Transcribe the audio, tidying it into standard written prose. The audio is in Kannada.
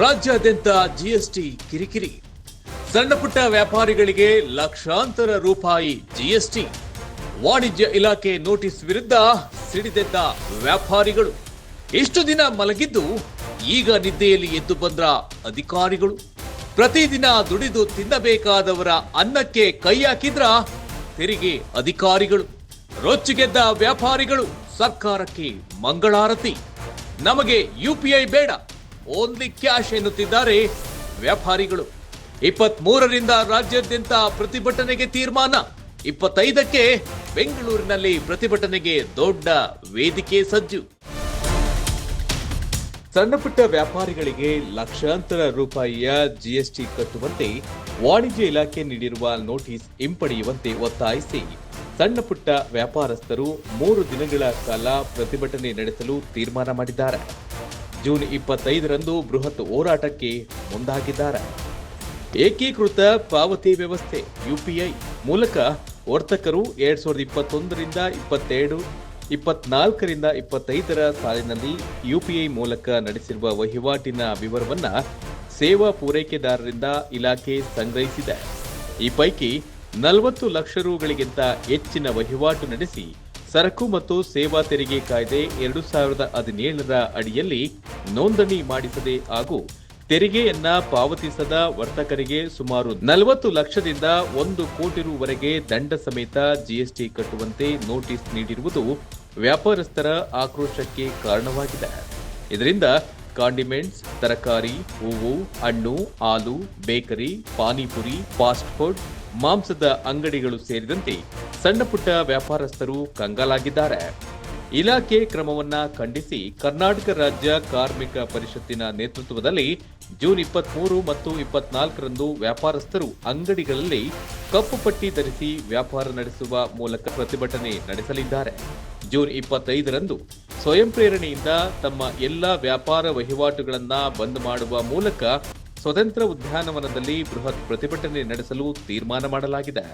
ರಾಜ್ಯಾದ್ಯಂತ ಜಿಎಸ್ಟಿ ಕಿರಿಕಿರಿ. ಸಣ್ಣ ಪುಟ್ಟ ವ್ಯಾಪಾರಿಗಳಿಗೆ ಲಕ್ಷಾಂತರ ರೂಪಾಯಿ ಜಿಎಸ್ಟಿ. ವಾಣಿಜ್ಯ ಇಲಾಖೆ ನೋಟಿಸ್ ವಿರುದ್ಧ ಸಿಡಿದೆದ್ದ ವ್ಯಾಪಾರಿಗಳು. ಇಷ್ಟು ದಿನ ಮಲಗಿದ್ದು ಈಗ ನಿದ್ದೆಯಲ್ಲಿ ಎದ್ದು ಬಂದ್ರ ಅಧಿಕಾರಿಗಳು. ಪ್ರತಿದಿನ ದುಡಿದು ತಿನ್ನಬೇಕಾದವರ ಅನ್ನಕ್ಕೆ ಕೈ ಹಾಕಿದ್ರ ತೆರಿಗೆ ಅಧಿಕಾರಿಗಳು. ರೊಚ್ಚಿಗೆದ್ದ ವ್ಯಾಪಾರಿಗಳು ಸರ್ಕಾರಕ್ಕೆ ಮಂಗಳಾರತಿ. ನಮಗೆ ಯುಪಿಐ ಬೇಡ, ಓನ್ಲಿ ಕ್ಯಾಶ್ ಎನ್ನುತ್ತಿದ್ದಾರೆ ವ್ಯಾಪಾರಿಗಳು. 23ರಿಂದ ರಾಜ್ಯಾದ್ಯಂತ ಪ್ರತಿಭಟನೆಗೆ ತೀರ್ಮಾನ. 25ಕ್ಕೆ ಬೆಂಗಳೂರಿನಲ್ಲಿ ಪ್ರತಿಭಟನೆಗೆ ದೊಡ್ಡ ವೇದಿಕೆ ಸಜ್ಜು. ಸಣ್ಣ ಪುಟ್ಟ ವ್ಯಾಪಾರಿಗಳಿಗೆ ಲಕ್ಷಾಂತರ ರೂಪಾಯಿಯ ಜಿಎಸ್ಟಿ ಕಟ್ಟುವಂತೆ ವಾಣಿಜ್ಯ ಇಲಾಖೆ ನೀಡಿರುವ ನೋಟಿಸ್ ಹಿಂಪಡೆಯುವಂತೆ ಒತ್ತಾಯಿಸಿ ಸಣ್ಣ ಪುಟ್ಟ ವ್ಯಾಪಾರಸ್ಥರು 3 ದಿನಗಳ ಕಾಲ ಪ್ರತಿಭಟನೆ ನಡೆಸಲು ತೀರ್ಮಾನ ಮಾಡಿದ್ದಾರೆ. ಜೂನ್ 25ರಂದು ಬೃಹತ್ ಹೋರಾಟಕ್ಕೆ ಮುಂದಾಗಿದ್ದಾರೆ. ಏಕೀಕೃತ ಪಾವತಿ ವ್ಯವಸ್ಥೆ ಯುಪಿಐ ಮೂಲಕ ವರ್ತಕರು 2021ರಿಂದ 22, 24ರಿಂದ 25ರ ಸಾಲಿನಲ್ಲಿ ಯುಪಿಐ ಮೂಲಕ ನಡೆಸಿರುವ ವಹಿವಾಟಿನ ವಿವರವನ್ನ ಸೇವಾ ಪೂರೈಕೆದಾರರಿಂದ ಇಲಾಖೆ ಸಂಗ್ರಹಿಸಿದೆ. ಈ ಪೈಕಿ 40 ಲಕ್ಷ ರುಗಳಿಗಿಂತ ಹೆಚ್ಚಿನ ವಹಿವಾಟು ನಡೆಸಿ ಸರಕು ಮತ್ತು ಸೇವಾ ತೆರಿಗೆ ಕಾಯ್ದೆ 2017ರ ಅಡಿಯಲ್ಲಿ ನೋಂದಣಿ ಮಾಡಿಸದೆ ಹಾಗೂ ತೆರಿಗೆಯನ್ನ ಪಾವತಿಸದ ವರ್ತಕರಿಗೆ ಸುಮಾರು 40 ಲಕ್ಷದಿಂದ 1 ಕೋಟಿ ರುವರೆಗೆ ದಂಡ ಸಮೇತ ಜಿಎಸ್ಟಿ ಕಟ್ಟುವಂತೆ ನೋಟಿಸ್ ನೀಡಿರುವುದು ವ್ಯಾಪಾರಸ್ಥರ ಆಕ್ರೋಶಕ್ಕೆ ಕಾರಣವಾಗಿದೆ. ಇದರಿಂದ ಕಾಂಡಿಮೆಂಟ್ಸ್, ತರಕಾರಿ, ಹೂವು, ಹಣ್ಣು, ಹಾಲು, ಬೇಕರಿ, ಪಾನಿಪುರಿ, ಫಾಸ್ಟ್ ಫುಡ್, ಮಾಂಸದ ಅಂಗಡಿಗಳು ಸೇರಿದಂತೆ ಸಣ್ಣ ಪುಟ್ಟ ವ್ಯಾಪಾರಸ್ಥರು ಕಂಗಾಲಾಗಿದ್ದಾರೆ. ಇಲಾಖೆ ಕ್ರಮವನ್ನ ಖಂಡಿಸಿ ಕರ್ನಾಟಕ ರಾಜ್ಯ ಕಾರ್ಮಿಕ ಪರಿಷತ್ತಿನ ನೇತೃತ್ವದಲ್ಲಿ ಜೂನ್ 23 ಮತ್ತು 24ರಂದು ವ್ಯಾಪಾರಸ್ಥರು ಅಂಗಡಿಗಳಲ್ಲಿ ಕಪ್ಪು ಪಟ್ಟಿ ಧರಿಸಿ ವ್ಯಾಪಾರ ನಡೆಸುವ ಮೂಲಕ ಪ್ರತಿಭಟನೆ ನಡೆಸಲಿದ್ದಾರೆ. ಜೂನ್ 25ರಂದು ಸ್ವಯಂ ಪ್ರೇರಣೆಯಿಂದ ತಮ್ಮ ಎಲ್ಲಾ ವ್ಯಾಪಾರ ವಹಿವಾಟುಗಳನ್ನು ಬಂದ್ ಮಾಡುವ ಮೂಲಕ ಸ್ವತಂತ್ರ ಉದ್ಯಾನವನದಲ್ಲಿ ಬೃಹತ್ ಪ್ರತಿಭಟನೆ ನಡೆಸಲು ತೀರ್ಮಾನ ಮಾಡಲಾಗಿದೆ.